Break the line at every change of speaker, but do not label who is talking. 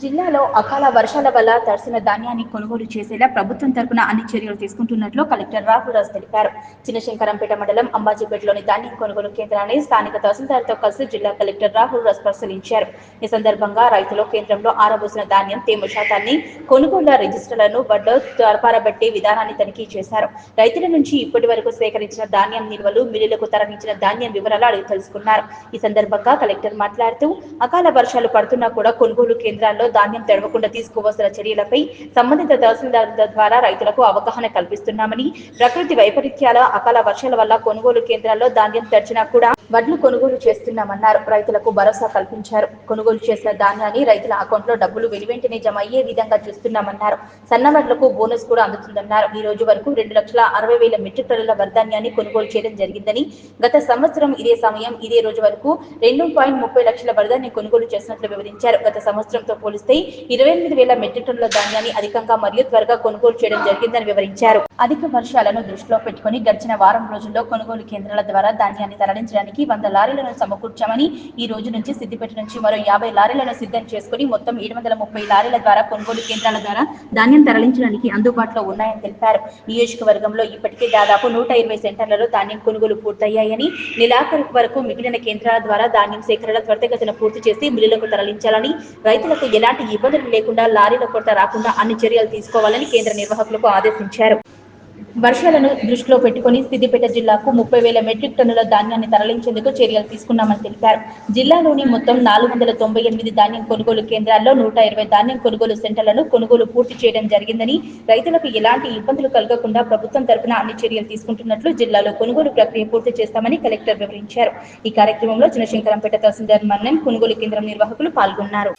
జిల్లాలో అకాల వర్షాల వల్ల తడిసిన ధాన్యాన్ని కొనుగోలు చేసేలా ప్రభుత్వం తరపున అన్ని చర్యలు తీసుకుంటున్నట్లు కలెక్టర్ రాహుల్ రాజ్ తెలిపారు. చిన్నశంకరంపేట మండలం అంబాజీపేటలోని ధాన్యం కొనుగోలు కేంద్రాన్ని స్థానిక తహసీల్దార్తో కలిసి జిల్లా కలెక్టర్ రాహుల్ రాజ్ పరిశీలించారు. ఈ సందర్భంగా రైతులు కేంద్రంలో ఆరబోసిన ధాన్యం తేమ శాతాన్ని, కొనుగోళ్ల రిజిస్టర్లను బడ్లో త్వరపారబట్టే విధానాన్ని తనిఖీ చేశారు. రైతుల నుంచి ఇప్పటి వరకు సేకరించిన ధాన్యం నిల్వలు, మిల్లులకు తరలించిన ధాన్యం వివరాలు అడిగి తెలుసుకున్నారు. ఈ సందర్భంగా కలెక్టర్ మాట్లాడుతూ అకాల వర్షాలు పడుతున్నా కూడా కొనుగోలు కేంద్రాల్లో ధాన్యం తడవకుండా తీసుకోవాల్సిన చర్యలపై సంబంధిత తహసీల్దారుల ద్వారా రైతులకు అవగాహన కల్పిస్తున్నామని, ప్రకృతి వైపరీత్యాల అకాల వర్షాల వల్ల కొనుగోలు కేంద్రాల్లో ధాన్యం తడిచినా కూడా వడ్లు కొనుగోలు చేస్తున్నామన్నారు. రైతులకు భరోసా కల్పించారు. కొనుగోలు చేసిన ధాన్యాన్ని రైతుల అకౌంట్లో డబ్బులు వెనువెంటనే జమ అయ్యే విధంగా చూస్తున్నామన్నారు. సన్న వడ్లకు బోనస్ కూడా అందుతుందన్నారు. ఈ రోజు వరకు 2,60,000 మెట్రిక్ టన్నుల వరిధాన్యాన్ని కొనుగోలు చేయడం జరిగిందని, గత సంవత్సరం ఇదే సమయం ఇదే రోజు వరకు 2.30 లక్షల వరిధాన్యం కొనుగోలు చేసినట్లు వివరించారు. గత సంవత్సరంతో పోలిస్తే 28,000 మెట్రిక్ టన్నుల ధాన్యాన్ని అధికంగా మరియు త్వరగా కొనుగోలు చేయడం జరిగిందని వివరించారు. అధిక వర్షాలను దృష్టిలో పెట్టుకుని గడిచిన వారం రోజుల్లో కొనుగోలు కేంద్రాల ద్వారా ధాన్యాన్ని తరలించడానికి 100 లారీలను సమకూర్చామని, ఈ రోజు నుంచి సిద్దిపేట నుంచి మరో 50 లారీలను సిద్ధం చేసుకుని మొత్తం 730 లారీల ద్వారా కొనుగోలు కేంద్రాల ద్వారా ధాన్యం తరలించడానికి అందుబాటులో ఉన్నాయని తెలిపారు. నియోజకవర్గంలో ఇప్పటికే దాదాపు 120 సెంటర్లలో ధాన్యం కొనుగోలు పూర్తయ్యాయని, నెలాఖరు వరకు మిగిలిన కేంద్రాల ద్వారా ధాన్యం సేకరణ త్వరితగతిన పూర్తి చేసి మిల్లులకు తరలించాలని, రైతులకు ఎలాంటి ఇబ్బందులు లేకుండా లారీల కొరత రాకుండా అన్ని చర్యలు తీసుకోవాలని కేంద్ర నిర్వాహకులకు ఆదేశించారు. వర్షాలను దృష్టిలో పెట్టుకుని సిద్దిపేట జిల్లాకు 30,000 మెట్రిక్ టన్నుల ధాన్యాన్ని తరలించేందుకు చర్యలు తీసుకున్నామని తెలిపారు. జిల్లాలోని మొత్తం 498 ధాన్యం కొనుగోలు కేంద్రాల్లో 120 ధాన్యం కొనుగోలు సెంటర్లను కొనుగోలు పూర్తి చేయడం జరిగిందని, రైతులకు ఎలాంటి ఇబ్బందులు కలగకుండా ప్రభుత్వం తరపున అన్ని చర్యలు తీసుకుంటున్నట్లు, జిల్లాలో కొనుగోలు ప్రక్రియ పూర్తి చేస్తామని కలెక్టర్ వివరించారు. ఈ కార్యక్రమంలో చిన్నశంకరంపేట తహసీల్దార్ మన్నెం, కొనుగోలు కేంద్రం నిర్వాహకులు పాల్గొన్నారు.